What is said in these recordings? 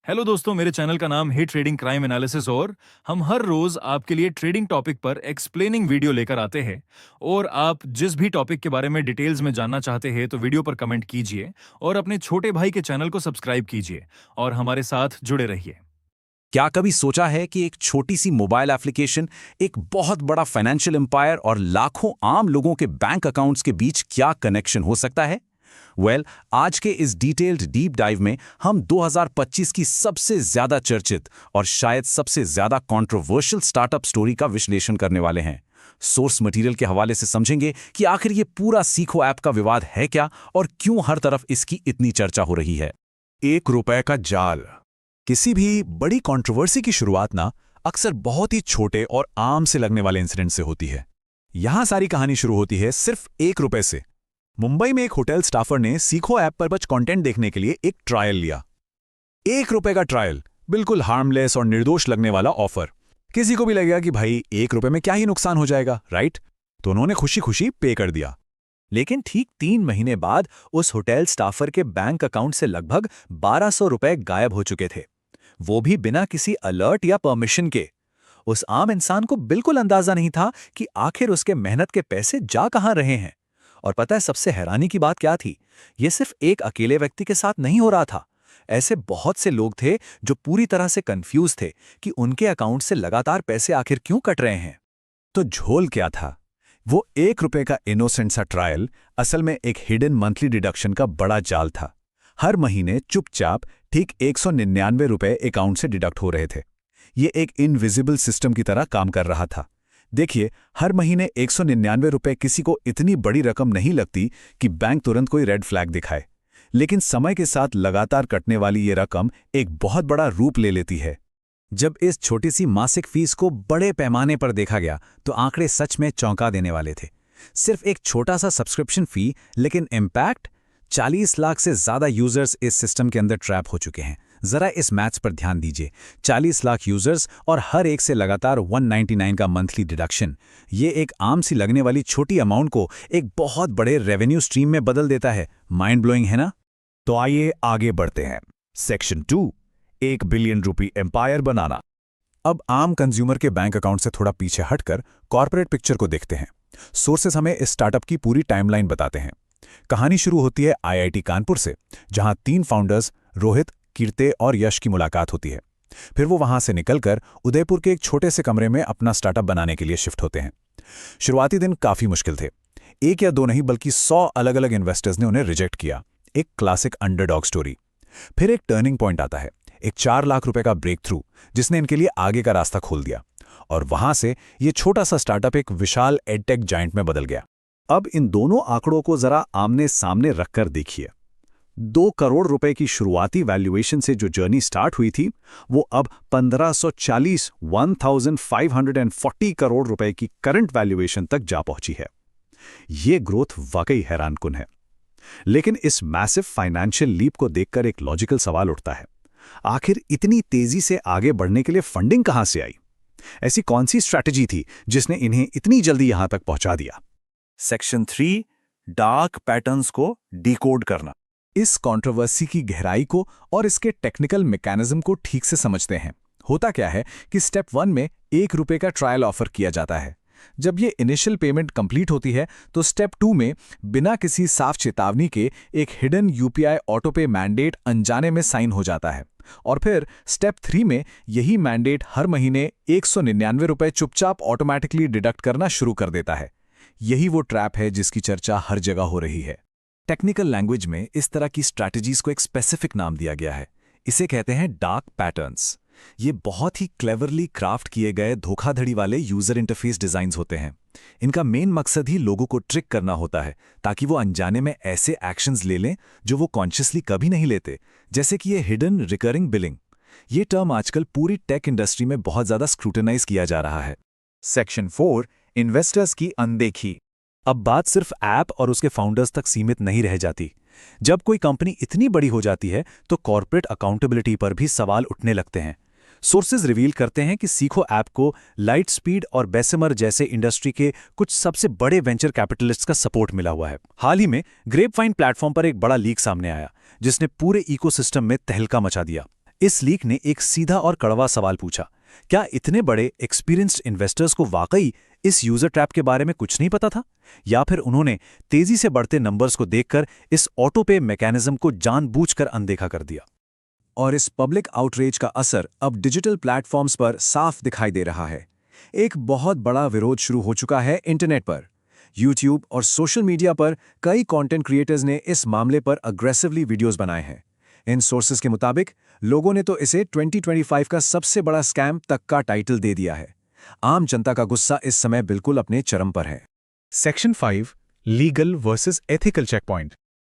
Hello दोस्तों, मेरे channel का नाम है ट्रेडिंग क्राइम एनालिसिस और हम हर रोज आपके लिए ट्रेडिंग टॉपिक पर एक्सप्लेनिंग वीडियो लेकर आते हैं। और आप जिस भी टॉपिक के बारे में डिटेल्स में जानना चाहते हैं तो वीडियो पर कमेंट कीजिए और अपने छोटे भाई के चैनल को सब्सक्राइब कीजिए और हमारे साथ जुड़े रहिए। क्या कभी सोचा है कि एक छोटी सी मोबाइल एप्लीकेशन एक बहुत बड़ा फाइनेंशियल एम्पायर और लाखों आम लोगों के बैंक अकाउंट्स के बीच क्या कनेक्शन हो सकता है? आज के इस डिटेल्ड डीप डाइव में हम 2025 की सबसे ज्यादा चर्चित और शायद सबसे ज्यादा कंट्रोवर्शियल स्टार्टअप स्टोरी का विश्लेषण करने वाले हैं। सोर्स मटेरियल के हवाले से समझेंगे कि आखिर ये पूरा सीखो ऐप का विवाद है क्या और क्यों हर तरफ इसकी इतनी चर्चा हो रही है। ₹1 का जाल। किसी भी बड़ी कंट्रोवर्सी की शुरुआत ना अक्सर बहुत ही छोटे और आम से लगने वाले इंसिडेंट से होती है। यहां सारी कहानी शुरू होती है सिर्फ ₹1 से। मुंबई में एक होटल स्टाफर ने सीखो ऐप पर बस कंटेंट देखने के लिए एक ट्रायल लिया। ₹1 का ट्रायल, बिल्कुल हार्मलेस और निर्दोष लगने वाला ऑफर। किसी को भी लगेगा कि भाई ₹1 में क्या ही नुकसान हो जाएगा, राइट? तो उन्होंने खुशी खुशी पे कर दिया। लेकिन ठीक 3 महीने बाद उस होटल स्टाफर के बैंक अकाउंट से लगभग ₹1200 गायब हो चुके थे, वो भी बिना किसी अलर्ट या परमिशन के। उस आम इंसान को बिल्कुल अंदाजा नहीं था कि आखिर उसके मेहनत के पैसे जा कहां रहे हैं। और पता है सबसे हैरानी की बात क्या थी? ये सिर्फ एक अकेले व्यक्ति के साथ नहीं हो रहा था। ऐसे बहुत से लोग थे जो पूरी तरह से कंफ्यूज थे कि उनके अकाउंट से लगातार पैसे आखिर क्यों कट रहे हैं। तो झोल क्या था? वो ₹1 का इनोसेंट सा ट्रायल असल में एक हिडन मंथली डिडक्शन का बड़ा जाल था। हर महीने चुपचाप ठीक ₹199 अकाउंट से डिडक्ट हो रहे थे। ये एक इनविजिबल सिस्टम की तरह काम कर रहा था। देखिए, हर महीने ₹199 किसी को इतनी बड़ी रकम नहीं लगती कि बैंक तुरंत कोई रेड फ्लैग दिखाए, लेकिन समय के साथ लगातार कटने वाली ये रकम एक बहुत बड़ा रूप ले लेती है। जब इस छोटी सी मासिक फीस को बड़े पैमाने पर देखा गया तो आंकड़े सच में चौंका देने वाले थे। सिर्फ एक छोटा सा सब्सक्रिप्शन फी, लेकिन इम्पैक्ट 40 लाख से ज्यादा यूजर्स इस सिस्टम के अंदर ट्रैप हो चुके हैं। जरा इस मैथ्स पर ध्यान दीजिए। 40 लाख यूजर्स और हर एक से लगातार 199 का मंथली डिडक्शन, ये एक आम सी लगने वाली छोटी अमाउंट को एक बहुत बड़े रेवेन्यू स्ट्रीम में बदल देता है। माइंड ब्लोइंग है ना? तो आइए आगे बढ़ते हैं। सेक्शन 2, ₹1 बिलियन एम्पायर बनाना। अब आम कंज्यूमर के बैंक अकाउंट से थोड़ा पीछे हटकर कॉर्पोरेट पिक्चर को देखते हैं। सोर्सेस हमें इस स्टार्टअप की पूरी टाइमलाइन बताते हैं। कहानी शुरू होती है IIT कानपुर से, जहां 3 फाउंडर्स रोहित, कीर्ते और यश की मुलाकात होती है। फिर वो वहां से निकलकर उदयपुर के एक छोटे से कमरे में अपना स्टार्टअप बनाने के लिए शिफ्ट होते हैं। शुरुआती दिन काफी मुश्किल थे। 1 या 2 नहीं बल्कि 100 अलग अलग इन्वेस्टर्स ने उन्हें रिजेक्ट किया। एक क्लासिक अंडरडॉग स्टोरी। फिर एक टर्निंग पॉइंट आता है, एक ₹4 लाख का ब्रेक थ्रू, जिसने इनके लिए आगे का रास्ता खोल दिया। और वहां से ये छोटा सा स्टार्टअप एक विशाल एडटेक जायंट में बदल गया। अब इन दोनों आंकड़ों को जरा आमने सामने रखकर देखिए। ₹2 करोड़ की शुरुआती वैल्यूएशन से जो जर्नी स्टार्ट हुई थी, वो अब 1540 करोड़ की करंट वैल्यूएशन तक जा पहुंची है। ये ग्रोथ वाकई हैरानकुन है। लेकिन इस मैसिव फाइनेंशियल लीप को देखकर एक लॉजिकल सवाल उठता है। आखिर इतनी तेजी से आगे बढ़ने के लिए फंडिंग कहां से आई? ऐसी कौन सी स्ट्रैटेजी थी जिसने इन्हें इतनी जल्दी यहां तक पहुंचा दिया? सेक्शन 3, डार्क पैटर्न्स को डिकोड करना। इस कंट्रोवर्सी की गहराई को और इसके टेक्निकल मैकेनिज्म को ठीक से समझते हैं। होता क्या है कि स्टेप 1 में ₹1 का ट्रायल ऑफर किया जाता है। जब ये इनिशियल पेमेंट कंप्लीट होती है तो स्टेप 2 में बिना किसी साफ चेतावनी के एक हिडन UPI ऑटोपे मैंडेट अनजाने में साइन हो जाता है। और फिर स्टेप 3 में यही मैंडेट हर महीने ₹199 चुपचाप ऑटोमेटिकली डिडक्ट करना शुरू कर देता है। यही वो ट्रैप है जिसकी चर्चा हर जगह हो रही है। टेक्निकल लैंग्वेज में इस तरह की स्ट्रैटेजीज को एक स्पेसिफिक नाम दिया गया है। इसे कहते हैं डार्क पैटर्न्स। ये बहुत ही क्लेवरली क्राफ्ट किए गए धोखाधड़ी वाले यूजर इंटरफेस डिजाइन्स होते हैं। इनका मेन मकसद ही लोगों को ट्रिक करना होता है ताकि वो अनजाने में ऐसे एक्शंस ले लें जो वो कॉन्शियसली कभी नहीं लेते, जैसे कि ये हिडन रिकरिंग बिलिंग। ये टर्म आजकल पूरी टेक इंडस्ट्री में बहुत ज्यादा स्क्रूटनाइज किया जा रहा है। सेक्शन 4, इन्वेस्टर्स की अनदेखी। अब बात सिर्फ ऐप और उसके फाउंडर्स तक सीमित नहीं रह जाती। जब कोई कंपनी इतनी बड़ी हो जाती है तो कॉर्पोरेट अकाउंटेबिलिटी पर भी सवाल उठने लगते हैं। सोर्सेज रिवील करते हैं कि सीखो ऐप को लाइट स्पीड और बेसमर जैसे इंडस्ट्री के कुछ सबसे बड़े वेंचर कैपिटलिस्ट्स का सपोर्ट मिला हुआ है। हाल ही में ग्रेपवाइन प्लेटफॉर्म पर एक बड़ा लीक सामने आया जिसने पूरे इकोसिस्टम में तहलका मचा दिया। इस लीक ने एक सीधा और कड़वा सवाल पूछा, क्या इतने बड़े एक्सपीरियंस्ड इन्वेस्टर्स को वाकई इस यूजर ट्रैप के बारे में कुछ नहीं पता था, या फिर उन्होंने तेजी से बढ़ते नंबर्स को देखकर इस ऑटो पे मैकेनिज्म को जानबूझकर अनदेखा कर दिया। और इस पब्लिक आउटरीच का असर अब डिजिटल प्लेटफॉर्म्स पर साफ दिखाई दे रहा है। एक बहुत बड़ा विरोध शुरू हो चुका है इंटरनेट पर। YouTube और सोशल मीडिया पर कई कंटेंट क्रिएटर्स ने इस मामले पर अग्रेसिवली वीडियोस बनाए हैं। इन सोर्सेज के मुताबिक लोगों ने तो इसे 2025 का सबसे बड़ा स्कैम तक का टाइटल दे दिया है। आम जनता का गुस्सा इस समय बिल्कुल अपने चरम पर है। Section 5 legal versus ethical checkpoint.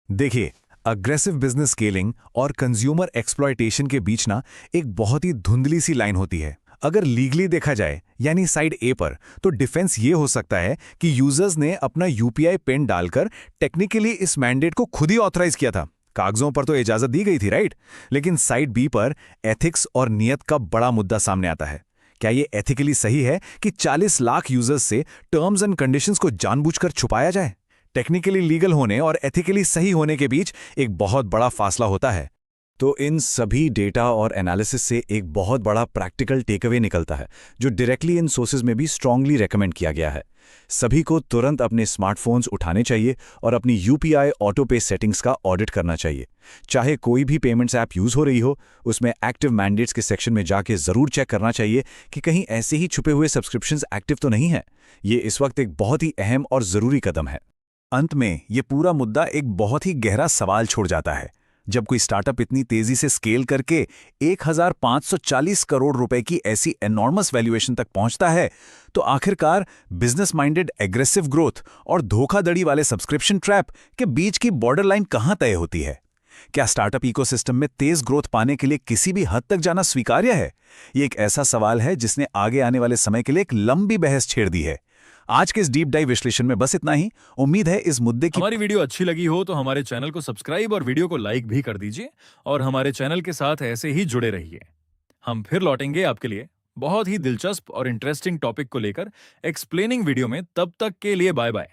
देखिए, अग्रेसिव बिजनेस स्केलिंग और कंज्यूमर एक्सप्लॉयटेशन के बीच ना एक बहुत ही धुंधली सी लाइन होती है। अगर लीगली देखा जाए, यानी साइड ए पर, तो डिफेंस ये हो सकता है कि यूजर्स ने अपना यूपीआई पिन डालकर टेक्निकली इस मैंडेट को खुद ही ऑथराइज किया था। कागजों पर तो इजाजत दी गई थी, राइट? लेकिन साइड बी पर एथिक्स और नियत का बड़ा मुद्दा सामने आता है। क्या ये एथिकली सही है कि 40 लाख यूजर्स से टर्म्स एंड कंडीशंस को जानबूझकर छुपाया जाए? टेक्निकली लीगल होने और एथिकली सही होने के बीच एक बहुत बड़ा फासला होता है। तो इन सभी डेटा और एनालिसिस से एक बहुत बड़ा प्रैक्टिकल टेकअवे निकलता है, जो डायरेक्टली इन सोर्सेज में भी स्ट्रांगली रेकमेंड किया गया है। सभी को तुरंत अपने स्मार्टफोन्स उठाने चाहिए और अपनी यूपीआई ऑटो पे सेटिंग्स का ऑडिट करना चाहिए। चाहे कोई भी पेमेंट्स ऐप यूज हो रही हो, उसमें एक्टिव मैंडेट्स के सेक्शन में जाके जरूर चेक करना चाहिए कि कहीं ऐसे ही छुपे हुए सब्सक्रिप्शंस एक्टिव तो नहीं है। ये इस वक्त एक बहुत ही अहम और जरूरी कदम है। अंत में ये पूरा मुद्दा एक बहुत ही गहरा सवाल छोड़ जाता है। जब कोई स्टार्टअप इतनी तेजी से स्केल करके 1540 करोड़ रुपए की ऐसी एनॉर्मस वैल्यूएशन तक पहुंचता है, तो आखिरकार बिजनेस माइंडेड एग्रेसिव ग्रोथ और धोखाधड़ी वाले सब्सक्रिप्शन ट्रैप के बीच की बॉर्डर लाइन कहां तय होती है? क्या स्टार्टअप इकोसिस्टम में तेज ग्रोथ पाने के लिए किसी भी हद तक जाना स्वीकार्य है? ये एक ऐसा सवाल है जिसने आगे आने वाले समय के लिए एक लंबी बहस छेड़ दी है। आज के इस डीप डाइव विश्लेषण में बस इतना ही। उम्मीद है इस मुद्दे की हमारी वीडियो अच्छी लगी हो तो हमारे चैनल को सब्सक्राइब और वीडियो को लाइक भी कर दीजिए और हमारे चैनल के साथ ऐसे ही जुड़े रहिए। हम फिर लौटेंगे आपके लिए बहुत ही दिलचस्प और इंटरेस्टिंग टॉपिक को लेकर एक्सप्लेनिंग वीडियो में। तब तक के लिए बाय बाय।